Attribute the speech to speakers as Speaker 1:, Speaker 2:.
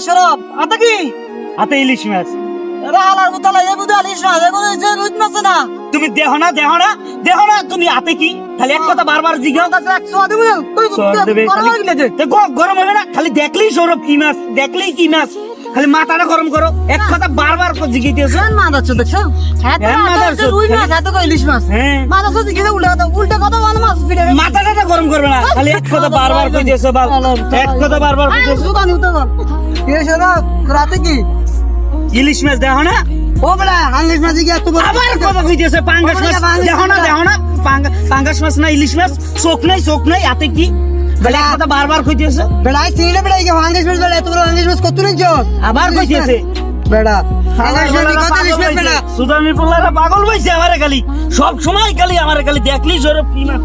Speaker 1: শরব আতা কি
Speaker 2: হাতে ইলিশ মাছ।
Speaker 1: আলার বোতল এই বুদা ইলিশ মাছ এগুলো যে রুদ মাছ না
Speaker 2: তুমি দেখো না তুমি হাতে কি খালি এক কথা বারবার জিজ্ঞাসা
Speaker 1: কাছে 100 দেব তুই
Speaker 2: গরম হবে না খালি দেখলেই সৌরভ কি মাছ দেখলেই কি মাছ খালি মাথাটা গরম করো এক কথা বারবার জিজ্ঞেস
Speaker 1: মাছ আছে দেখছো হ্যাঁ রুই মাছ এত কই ইলিশ মাছ
Speaker 2: হ্যাঁ
Speaker 1: মাছ আছে জিজ্ঞেস উল্টা কথা বল মাছ ফিরে
Speaker 2: মাথাটা গরম করবে না খালি এক কথা বারবার কইতেছো বাল এক কথা বারবার কইতেছো
Speaker 1: দোকান উঠে বল এ শরব রাতে কি
Speaker 2: ইলিশ মাছ দেখো না
Speaker 1: ও বলা ইলিশ মাছ কি এত বড়
Speaker 2: আবার কথা কইতেছে পাঙ্গাস মাছ দেখো না পাঙ্গাস মাছ না ইলিশ মাছ চোখ নাই হাতে কি বলে এক কথা বারবার কইতেছে
Speaker 1: বেড়াই সিনে বেড়াই কি ইলিশ মাছ বেড়াই তোর ইলিশ মাছ কত নিছ
Speaker 2: আবার কইতেছে
Speaker 1: বেড়া ইলিশ মাছ কত ইলিশ মাছ বেড়া
Speaker 2: সুদামি পোলারা পাগল হইছে আমারে খালি সব সময় খালি আমারে খালি দেখলি সৌরভ কি মাছ